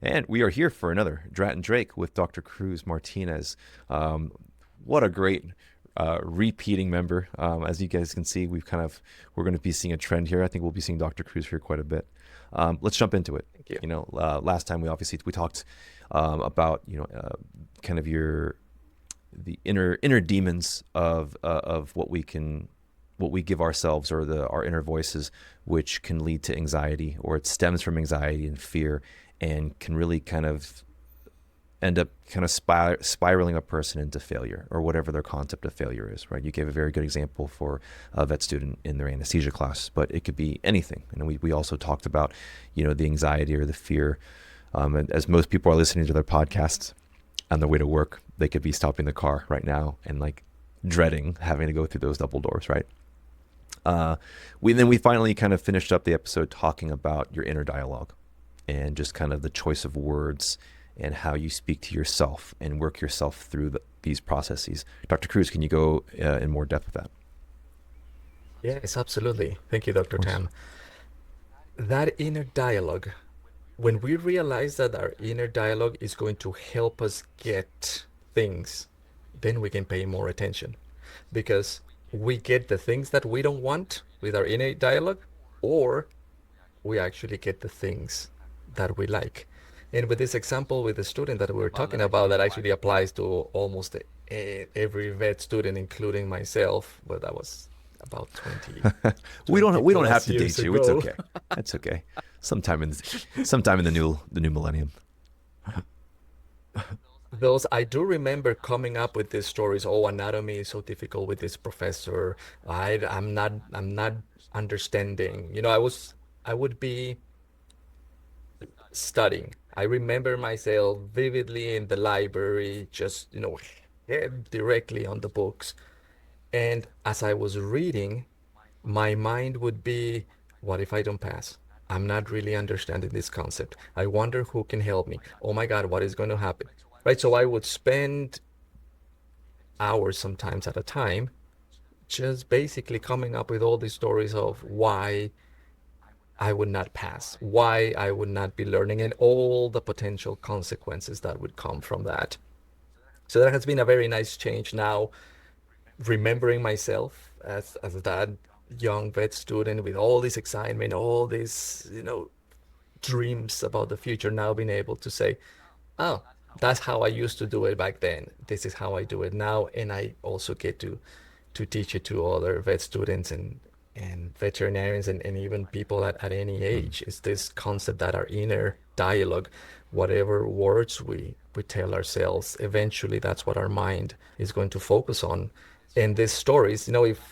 And we are here for another Drat and Drake with Dr. Cruz Martinez. What a great repeating member. As you guys can see, we're going to be seeing a trend here. I think we'll be seeing Dr. Cruz here quite a bit. Let's jump into it. Thank you. Last time we talked about kind of the inner demons of what we give ourselves, or our inner voices, which can lead to anxiety, or it stems from anxiety and fear, and can really kind of end up kind of spiraling a person into failure, or whatever their concept of failure is, right? You gave a very good example for a vet student in their anesthesia class, but it could be anything. And we also talked about, the anxiety or the fear. And as most people are listening to their podcasts on their way to work, they could be stopping the car right now and like dreading having to go through those double doors, right? We finally kind of finished up the episode talking about your inner dialogue, and just kind of the choice of words and how you speak to yourself and work yourself through these processes. Dr. Cruz, can you go in more depth with that? Yes, absolutely. Thank you, Dr. Of course. Tam. That inner dialogue, when we realize that our inner dialogue is going to help us get things, then we can pay more attention, because we get the things that we don't want with our inner dialogue, or we actually get the things that we like. And with this example with the student that we were talking about, that actually applies to almost every vet student, including myself. Well, that was about 20, we 20 don't we don't have plus to years date you. It's ago. okay. That's okay. Sometime in the new millennium. Those, I do remember coming up with these stories. Oh, anatomy is so difficult with this professor. I'm not understanding. I would be studying. I remember myself vividly in the library, just, head directly on the books. And as I was reading, my mind would be, what if I don't pass? I'm not really understanding this concept. I wonder who can help me. Oh my God, what is going to happen? Right? So I would spend hours sometimes at a time just basically coming up with all these stories of why I would not pass, why I would not be learning, and all the potential consequences that would come from that. So that has been a very nice change now, remembering myself as that young vet student with all this excitement, all these, dreams about the future, now being able to say, oh, that's how I used to do it back then. This is how I do it now. And I also get to teach it to other vet students and veterinarians, and even people at any Mm. age. Is this concept that our inner dialogue, whatever words we tell ourselves, eventually that's what our mind is going to focus on. And these stories,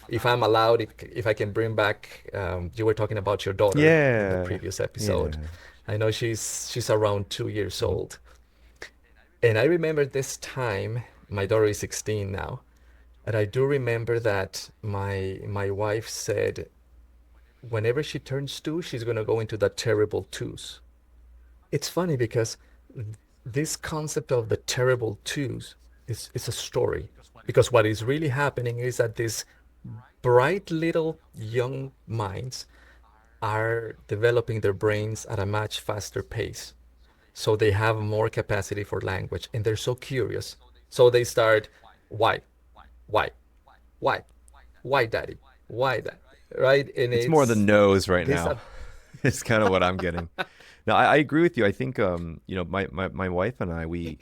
if I'm allowed, if I can bring back, you were talking about your daughter in the Yeah. previous episode. Yeah. I know she's around 2 years Mhm. old. And I remember this time, my daughter is 16 now, and I do remember that my wife said whenever she turns two, she's gonna go into the terrible twos. It's funny because this concept of the terrible twos is a story. Because what is really happening is that these bright little young minds are developing their brains at a much faster pace. So they have more capacity for language, and they're so curious. So they start, why, why, why, why, daddy, why that, right? And It's more the it's nose right this, now. It's kind of what I'm getting. No, I agree with you. I think my wife and I, we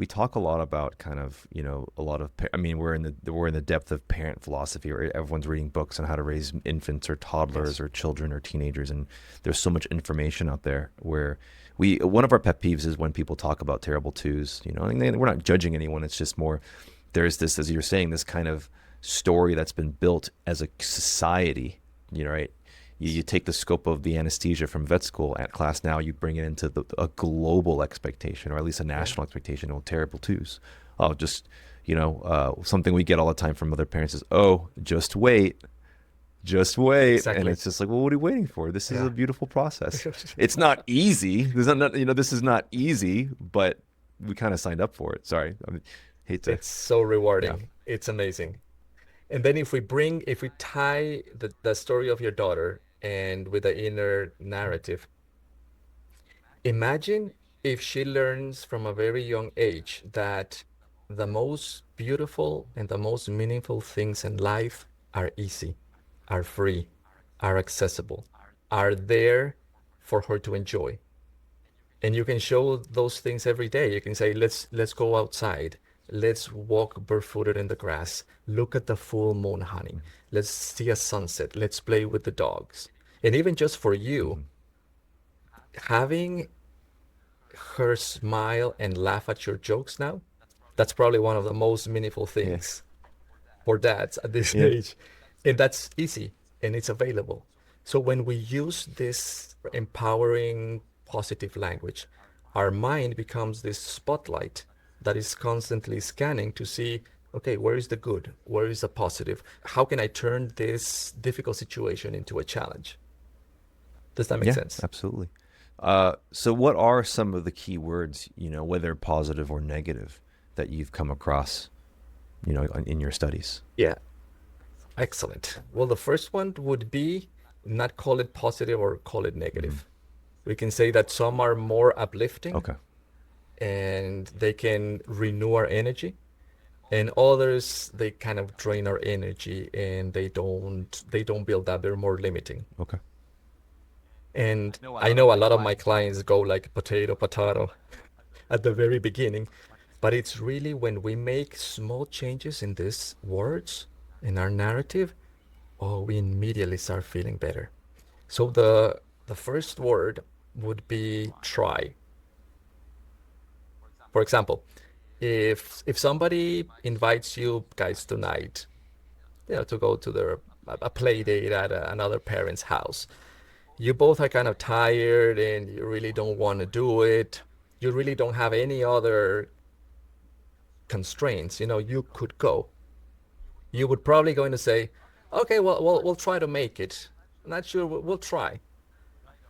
talk a lot about kind of, a lot of I mean, we're in the depth of parent philosophy, where everyone's reading books on how to raise infants or toddlers yes, or children or teenagers, and there's so much information out there, where one of our pet peeves is when people talk about terrible twos, and we're not judging anyone. It's just more, there's this, as you're saying, this kind of story that's been built as a society, right? You take the scope of the anesthesia from vet school at class, now you bring it into a global expectation, or at least a yeah, national expectation. Oh, terrible twos. Oh, just, something we get all the time from other parents is, oh, just wait. And exactly. it's just like, well, what are you waiting for? This is a Yeah. beautiful process. It's not easy. This is not easy, but we kind of signed up for it. Sorry. Hate to, It's so yeah. rewarding. It's amazing. And then if we tie the story of your daughter and with the inner narrative, imagine. if she learns from a very young age that the most beautiful and the most meaningful things in life are easy, are free, are accessible, are there for her to enjoy. And you can show those things every day. You can say, let's go outside. Let's walk barefooted in the grass. Look at the full moon, honey. Mhm. Let's see a sunset. Let's play with the dogs. And even just for you, Mhm. having her smile and laugh at your jokes now, that's probably one of the most meaningful Yeah. things for dads at this Yeah. age. And that's easy and it's available. So when we use this empowering, positive language, our mind becomes this spotlight that is constantly scanning to see, okay, where is the good? Where is the positive? How can I turn this difficult situation into a challenge? Does that make Yeah, sense? absolutely. So what are some of the key words, whether positive or negative, that you've come across, in your studies? Yeah, excellent. Well, the first one would be not call it positive or call it Hmm. negative. We can say that some are more uplifting Okay. and they can renew our energy, and others they kind of drain our energy and they don't build up, they're more limiting. Okay. And I know a lot of my clients go like potato potato at the very beginning, but it's really when we make small changes in these words in our narrative, oh, we immediately start feeling better. So the first word would be try. For example, if somebody invites you guys tonight, to go to a play date at another parent's house, you both are kind of tired and you really don't want to do it. You really don't have any other constraints. You could go. You would probably going to say, okay, well, we'll try to make it. Not sure, we'll try,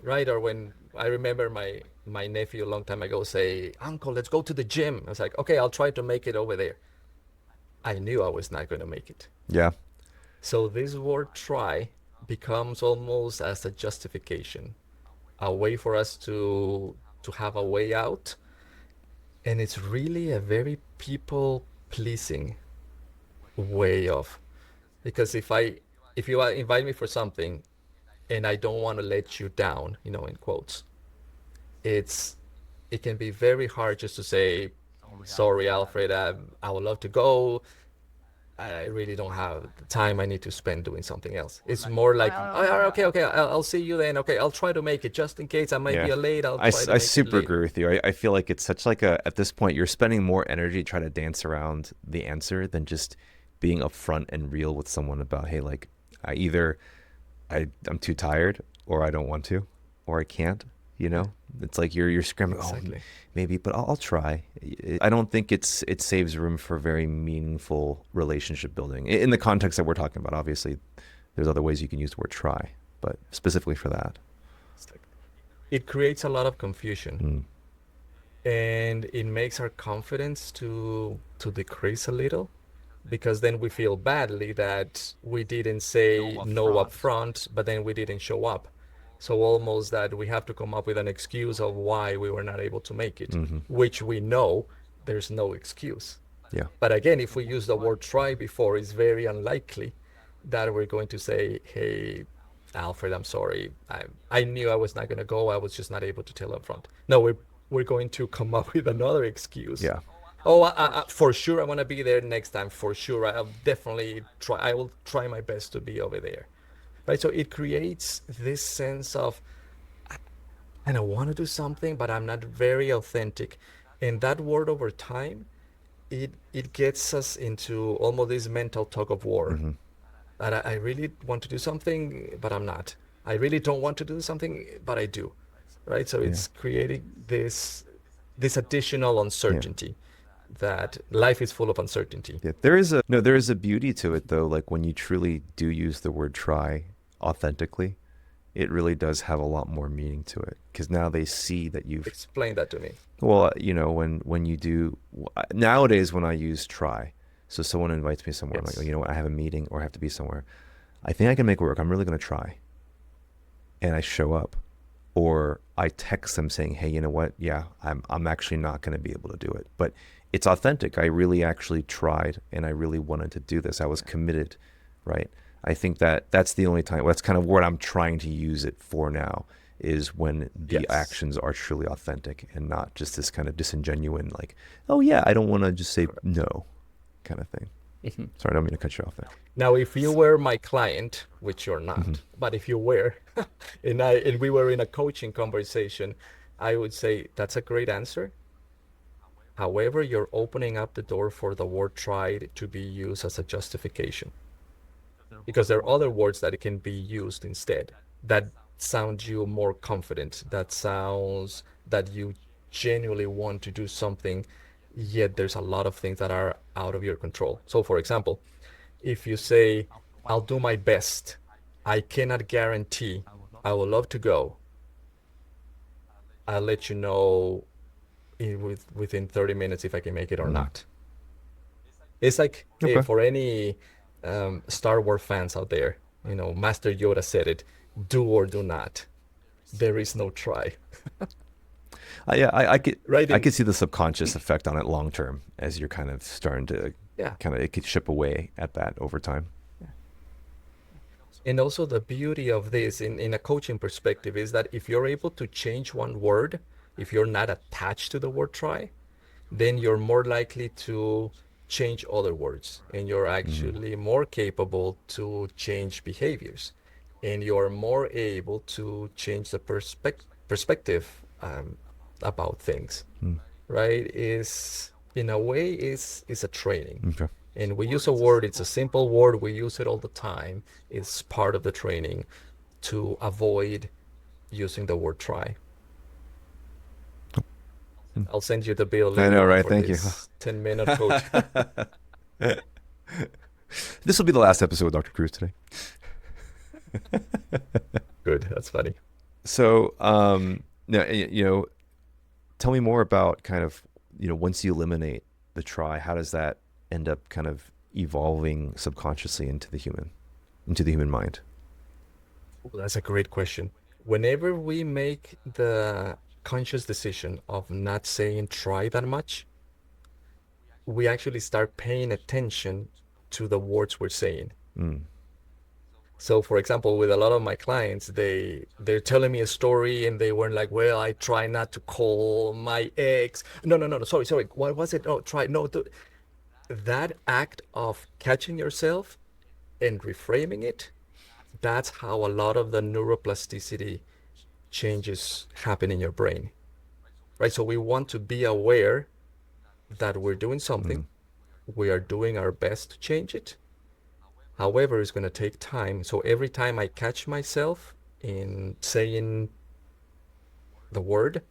right? Or when I remember my nephew a long time ago say, Uncle, let's go to the gym. I was like, okay, I'll try to make it over there. I knew I was not going to make it. Yeah. So this word try becomes almost as a justification, a way for us to have a way out. And it's really a very people pleasing way of, because if you invite me for something and I don't want to let you down, in quotes, it's it can be very hard just to say, sorry, Alfred, I would love to go. I really don't have the time I need to spend doing something else. It's more like, "Oh, okay, okay, I'll see you then. Okay, I'll try to make it just in case I might Yeah. be late. I'll I, try s- to I make it super late." agree with you. I feel like it's such like at this point, you're spending more energy trying to dance around the answer than just being upfront and real with someone about, hey, like, either I'm too tired, or I don't want to, or I can't. Yeah, It's like you're scrambling. Oh, exactly. maybe, but I'll try. I don't think it saves room for very meaningful relationship building in the context that we're talking about. Obviously, there's other ways you can use the word try, but specifically for that. It's like, it creates a lot of confusion Mm. and it makes our confidence to decrease a little, because then we feel badly that we didn't say no up front, but then we didn't show up. So almost that we have to come up with an excuse of why we were not able to make it, Hmm. which we know there's no excuse. Yeah. But again, if we use the word try before, it's very unlikely that we're going to say, hey, Alfred, I'm sorry. I knew I was not going to go. I was just not able to tell up front. No, we're going to come up with another excuse. Yeah. Oh, for sure, I want to be there next time. For sure, I'll definitely try. I will try my best to be over there. Right. So it creates this sense of, and I want to do something, but I'm not very authentic. And that word over time, it gets us into almost this mental tug of war Hmm. that I really want to do something, but I'm not. I really don't want to do something, but I do. Right. So Yeah. it's creating this additional Yeah. uncertainty, that life is full of uncertainty. Yeah. There is a beauty to it though. Like when you truly do use the word try authentically, it really does have a lot more meaning to it because now they see that you've, Explain that to me. well, when you do nowadays when I use try, so someone invites me somewhere, I'm like, oh, Yes. you know what, I have a meeting or I have to be somewhere. I think I can make it work. I'm really going to try. And I show up. or I text them saying, hey, you know what? Yeah, I'm actually not going to be able to do it. But it's authentic. I really actually tried and I really wanted to do this. I was committed, right? I think that that's the only time, that's kind of what I'm trying to use it for now, is when the Yes. actions are truly authentic and not just this kind of disingenuine, like, oh yeah, I don't want to just say Correct. no kind of thing. Sorry, I don't mean to cut you off there. Now, if you were my client, which you're Mm-hmm. not, but if you were, and we were in a coaching conversation, I would say that's a great answer. However, you're opening up the door for the word tried to be used as a justification because there are other words that can be used instead that sound you more confident, that sounds that you genuinely want to do something, yet there's a lot of things that are out of your control. So, for example, if you say, I'll do my best, I cannot guarantee, I would love to go, I'll let you know within 30 minutes if I can make it or Mm. not. It's like Okay. for any Star Wars fans out there, Master Yoda said it, do or do not. There is no try, Yeah, right? I could see the subconscious effect on it long term as you're kind of starting to Yeah. kind of, it could chip away at that over time. And also the beauty of this in a coaching perspective is that if you're able to change one word, if you're not attached to the word try, then you're more likely to change other words and you're Mm. actually more capable to change behaviors and you're more able to change the perspective about things, Mm. right? Is in a way is a training. Okay. And we use a word, it's a simple word, we use it all the time. It's part of the training to avoid using the word try. Mm. I'll send you the bill I later know, on right? for Thank you. this 10-minute coach. This will be the last episode with Dr. Cruz today. Good, that's funny. So, now, tell me more about kind of, once you eliminate the try, how does that end up kind of evolving subconsciously into the human mind? Ooh, that's a great question. Whenever we make the conscious decision of not saying try that much, we actually start paying attention to the words we're saying. Mm. So, for example, with a lot of my clients, they're telling me a story and they weren't like, "Well, I try not to call my ex." No, no, no, no. Sorry. What was it? Oh, try no. That act of catching yourself and reframing it, that's how a lot of the neuroplasticity changes happen in your brain, right? So we want to be aware that we're doing something, Mm. we are doing our best to change it. However, it's going to take time. So every time I catch myself in saying the word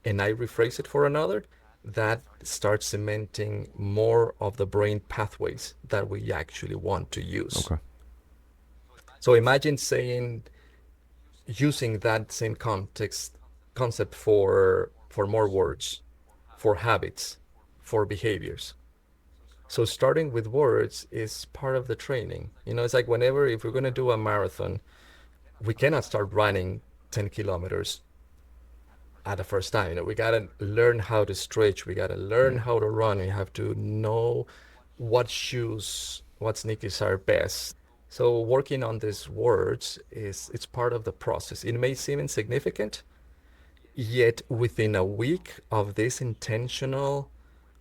and I rephrase it for another, that starts cementing more of the brain pathways that we actually want to use. Okay. So imagine saying, using that same concept for more words, for habits, for behaviors. So starting with words is part of the training. It's like whenever, if we're going to do a marathon, we cannot start running 10 kilometers at the first time. We got to learn how to stretch. We got to learn Yeah. how to run. We have to know what shoes, what sneakers are best. So working on these words it's part of the process. It may seem insignificant, yet within a week of this intentional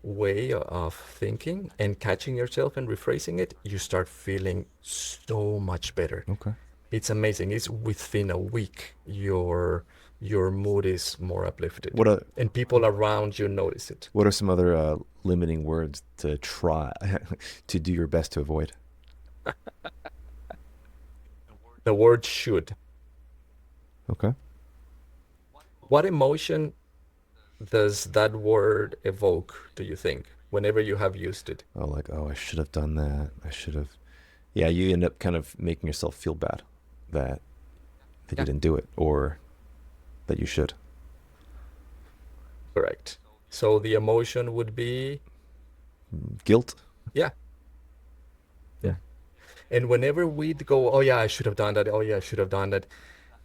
way of thinking and catching yourself and rephrasing it, you start feeling so much better. Okay. It's amazing. It's within a week your mood is more uplifted What a and people around you notice it. what are some other limiting words to try to do your best to avoid? The word should. Okay. What emotion does that word evoke, do you think, whenever you have used it? Oh, like, oh, I should have done that. I should have. Yeah, you end up kind of making yourself feel bad that you Yeah, didn't do it or that you should. correct. So the emotion would be, Guilt. yeah, Mm. yeah. And whenever we'd go, oh yeah, I should have done that. Oh yeah, I should have done that.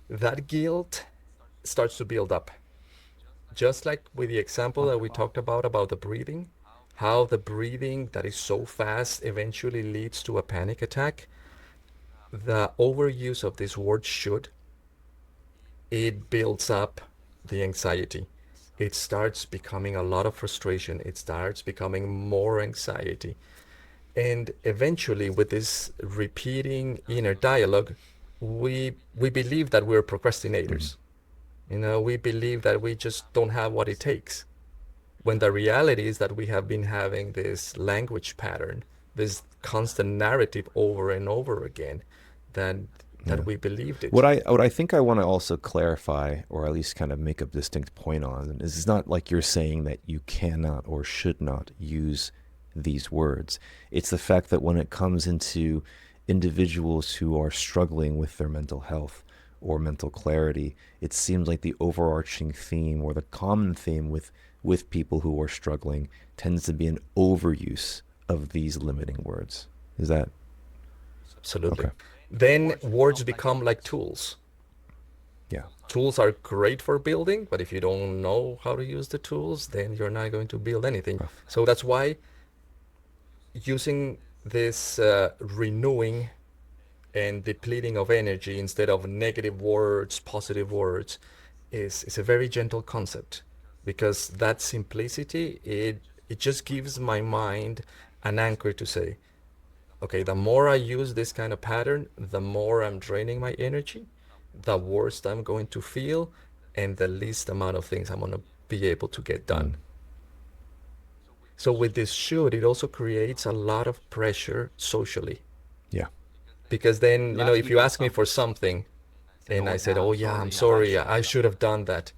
That guilt starts to build up. Just like with the example that we talked about the breathing, how the breathing that is so fast eventually leads to a panic attack, the overuse of this word should, it builds up the anxiety. It starts becoming a lot of frustration. It starts becoming more anxiety. And eventually, with this repeating inner dialogue, we believe that we're Mhm. procrastinators. We believe that we just don't have what it takes. When the reality is that we have been having this language pattern, this constant narrative over and over again, that Yeah. we believed What it. I think I want to also clarify, or at least kind of make a distinct point on, is it's not like you're saying that you cannot or should not use these words. It's the fact that when it comes into individuals who are struggling with their mental health or mental clarity, it seems like the overarching theme or the common theme with people who are struggling tends to be an overuse of these limiting words. Is that Absolutely. okay? Then words become like tools. Yeah. Tools are great for building, but if you don't know how to use the tools, then you're not going to build anything. Rough. So that's why using this renewing and depleting of energy instead of negative words, positive words, is a very gentle concept, because that simplicity, it just gives my mind an anchor to say, okay, the more I use this kind of pattern, the more I'm draining my energy, the worse I'm going to feel, and the least amount of things I'm going to be able to get Mm. done. So with this should, it also creates a lot of pressure socially. Yeah. Because then, if you ask me for something and I said, oh yeah, I'm sorry, I should have done that,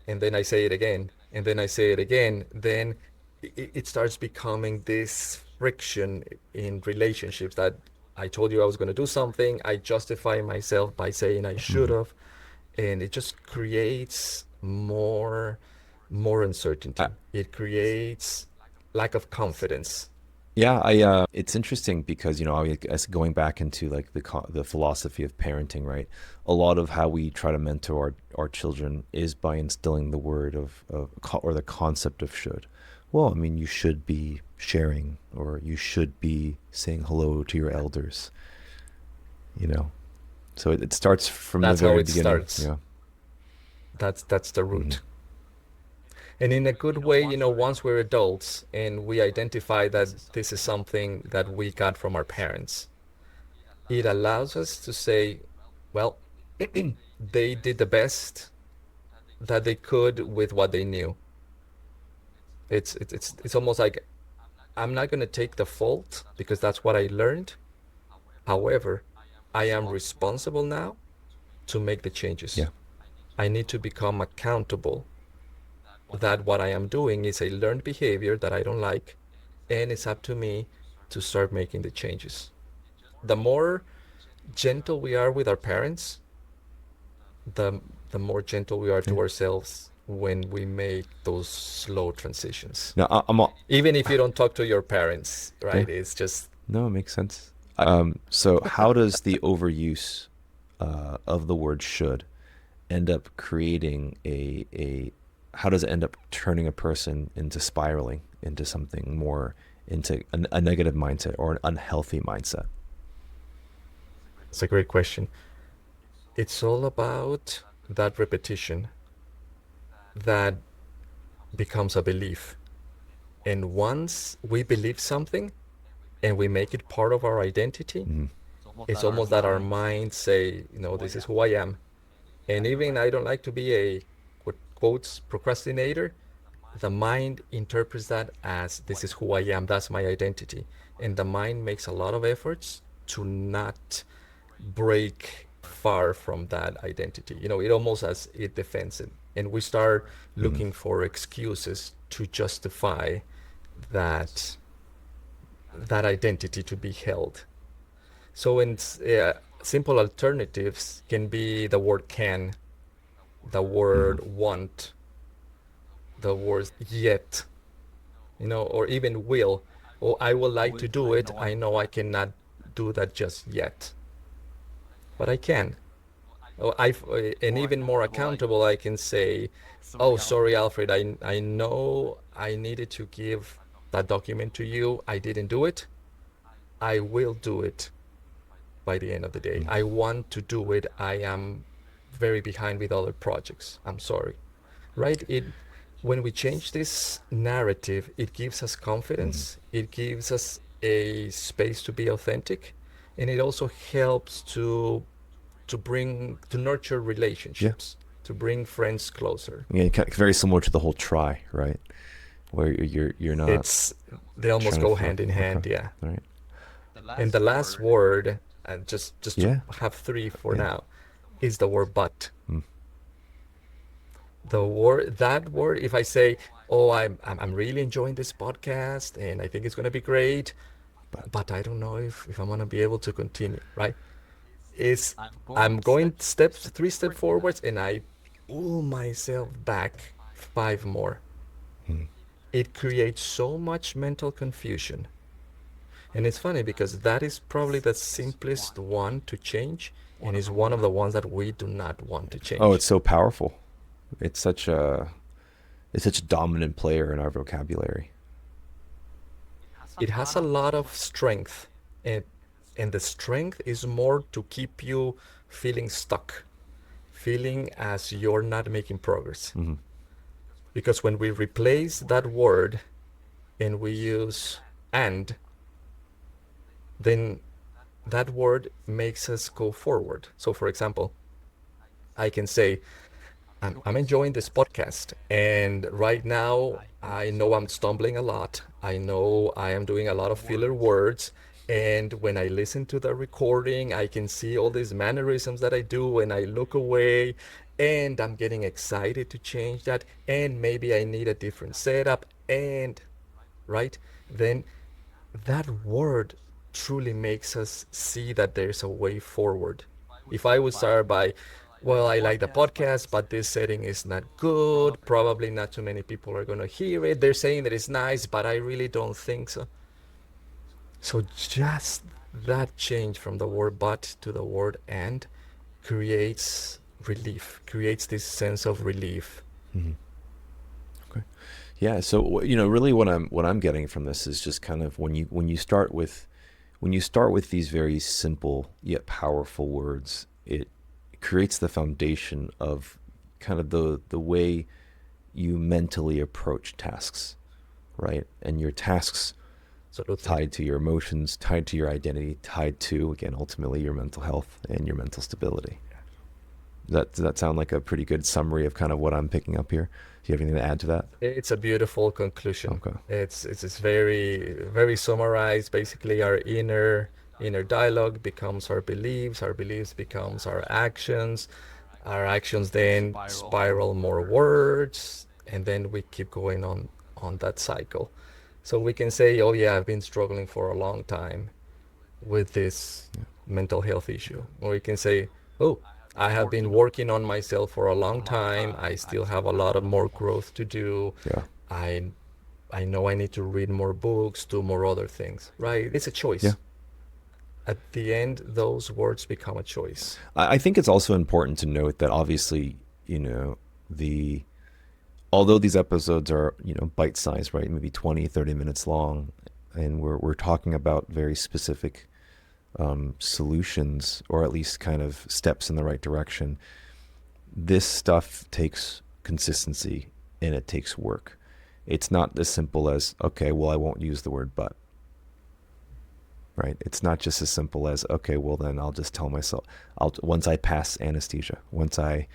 and then I say it again, and then I say it again, then it starts becoming this friction in relationships, that I told you I was going to do something, I justify myself by saying I should Mhm. have, and it just creates more I, uncertainty. It creates lack of confidence. yeah, it's interesting because, I guess going back into like the philosophy of parenting, right? A lot of how we try to mentor our children is by instilling the word or the concept of should. Well, I mean, you should be sharing, or you should be saying hello to your elders, you know. So it starts from the That's how very it beginning. starts. Yeah. That's the Hmm. root. And in a good way, once we're adults and we identify that this is something that we got from our parents, it allows us to say, well, they did the best that they could with what they knew. It's almost like, I'm not going to take the fault because that's what I learned. However, I am responsible now to make the changes. Yeah. I need to become accountable that what I am doing is a learned behavior that I don't like, and it's up to me to start making the changes. The more gentle we are with our parents, the the more gentle we are Yeah. to ourselves when we make those slow transitions. No, Even if you don't talk to your parents, yeah. right? It's just No, it makes sense. So how does the overuse of the word should end up creating a how does it end up turning a person into spiraling into something more, into a negative mindset or an unhealthy mindset? it's a great question. It's all about that repetition that becomes a belief. And once we believe something and we make it part of our identity, Hmm. it's almost that our minds say, this is who I am. And even I don't like to be a quotes procrastinator, the mind interprets that as this is who I am, that's my identity. And the mind makes a lot of efforts to not break far from that identity. It almost as it defends it. And we start Hmm. looking for excuses to justify that identity to be held. So in simple alternatives can be the word can, the Hmm. word want, the word yet, or even will. Oh, I would like to do it. I know I cannot do that just yet, but I can. Oh, and even more accountable, I can say, oh, sorry, Alfred, I know I needed to give that document to you. I didn't do it. I will do it by the end of the day. Mm. I want to do it. I am very behind with other projects. I'm sorry. Right? When we change this narrative, it gives us Mhm. confidence. It gives us a space to be authentic, and it also helps to nurture Yeah. relationships, to bring friends closer. Yeah, very similar to the whole try, right? Where you're not It's They almost trying to go fill. hand in Okay. hand, yeah. All right. And the last word, and just to Yeah. have three for Yeah. now, is the word but. Mm. That word, if I say, oh, I'm really enjoying this podcast and I think it's going to be great, But but I don't know if I'm going to be able to continue, right? Is I'm going steps, 3 steps forwards, and I pull myself back 5 more. mm. It creates so much mental confusion. And it's funny because that is probably the simplest one to change and is one of the ones that we do not want to Oh, change. it's so powerful. It's such a dominant player in our vocabulary. It has a lot of strength, and the strength is more to keep you feeling stuck, feeling as you're not making progress. Hmm. Because when we replace that word and we use and, then that word makes us go forward. So for example, I can say, I'm enjoying this podcast. And right now, I know I'm stumbling a lot. I know I am doing a lot of filler words. And when I listen to the recording, I can see all these mannerisms that I do and I look away. And I'm getting excited to change that. And maybe I need a different setup. And, right? Then that word truly makes us see that there's a way forward. If I would start by, well, I like the podcast, but this setting is not good. Probably not too many people are going to hear it. They're saying that it's nice, but I really don't think so. So just that change from the word but to the word and creates relief, creates this sense of relief. Hmm. Okay. Yeah. So really, what I'm getting from this is just kind of when you start with these very simple yet powerful words, it creates the foundation of kind of the way you mentally approach tasks, right? And your tasks Absolutely. tied to your emotions, tied to your identity, tied to, again, ultimately your mental health and your mental stability. Does that sound like a pretty good summary of kind of what I'm picking up here? Do you have anything to add to that? It's a beautiful conclusion. Okay. It's very very summarized. Basically, our inner dialogue becomes our beliefs becomes our actions then spiral more words, and then we keep going on that cycle. So we can say, oh yeah, I've been struggling for a long time with this Yeah. mental health issue. Or you can say, oh, I have been working on myself for a long time. I still have a lot of more growth to do. Yeah. I I know I need to read more books, do more other things, right? It's a Yeah. choice. At the end, those words become a choice. I think it's also important to note that obviously, the although these episodes are, bite sized, right? Maybe 20, 30 minutes long, and we're talking about very specific solutions, or at least kind of steps in the right direction. This stuff takes consistency and it takes work. It's not as simple as, okay, well, I won't use the word but, right? It's not just as simple as, okay, well, then I'll just tell myself, once I pass anesthesia, once I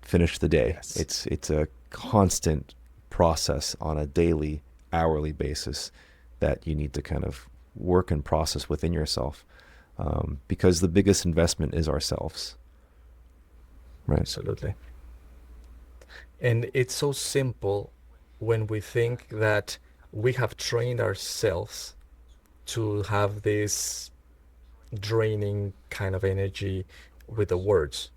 finish the day. Yes. It's a constant process on a daily, hourly basis that you need to kind of work and process within yourself, because the biggest investment is ourselves, right? Absolutely. And it's so simple when we think that we have trained ourselves to have this draining kind of energy with the words.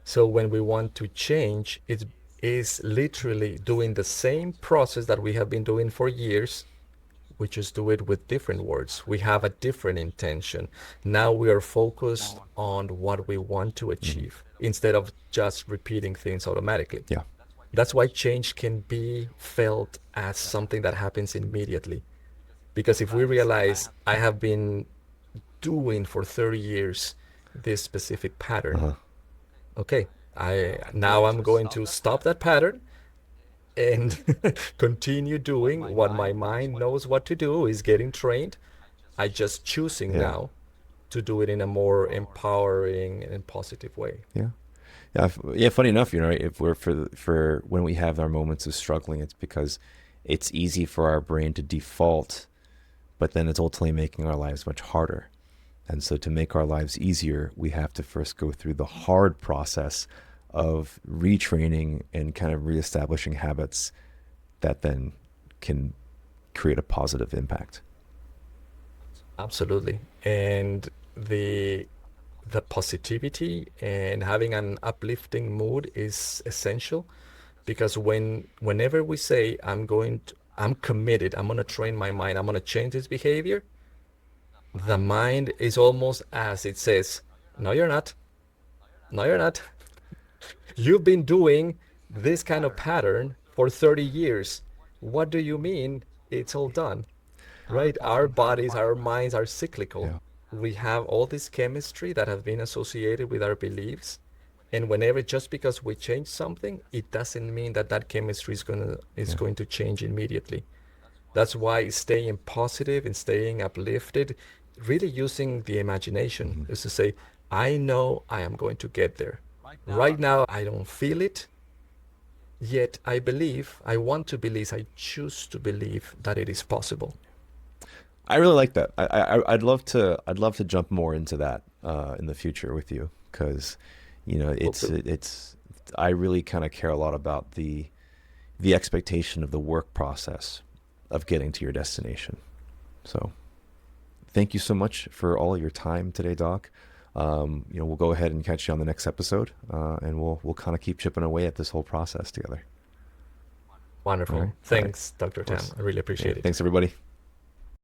So when we want to change, it is literally doing the same process that we have been doing for years We just do it with different words. We have a different intention. Now we are focused on what we want to Hmm. achieve instead of just repeating things automatically. Yeah. That's why change can be felt as something that happens immediately. Because if we realize I have been doing for 30 years this specific pattern, Uh-huh. okay, I'm going to stop that pattern and continue doing what my mind knows what to do, is getting trained. I just choosing Yeah. now to do it in a more empowering and positive way. Yeah. Yeah. Yeah. Funny enough, if we're for when we have our moments of struggling, it's because it's easy for our brain to default, but then it's ultimately making our lives much harder. And so to make our lives easier, we have to first go through the hard process of retraining and kind of reestablishing habits that then can create a positive impact. Absolutely. And the positivity and having an uplifting mood is essential, because whenever we say I'm committed, I'm going to train my mind, I'm going to change this behavior, the mind is almost as it says, no, you're not. No, you're not. You've been doing this kind of pattern for 30 years. What do you mean it's all done? Right? Our bodies, our minds are cyclical. Yeah. We have all this chemistry that has been associated with our beliefs. And whenever, just because we change something, it doesn't mean that that chemistry is Yeah. going to change immediately. That's why staying positive and staying uplifted, really using the imagination, Hmm. is to say, I know I am going to get there. Right now, I don't feel it, yet I believe, I want to believe, I choose to believe that it is possible. I really like that. I'd love to jump more into that in the future with you, because Well, it's I really kind of care a lot about the expectation of the work process of getting to your destination. So thank you so much for all your time today, Doc. We'll go ahead and catch you on the next episode, and we'll kind of keep chipping away at this whole process together. All right, wonderful. all right, Thanks, Dr. of Tam. course. I really Yeah, appreciate it. thanks everybody.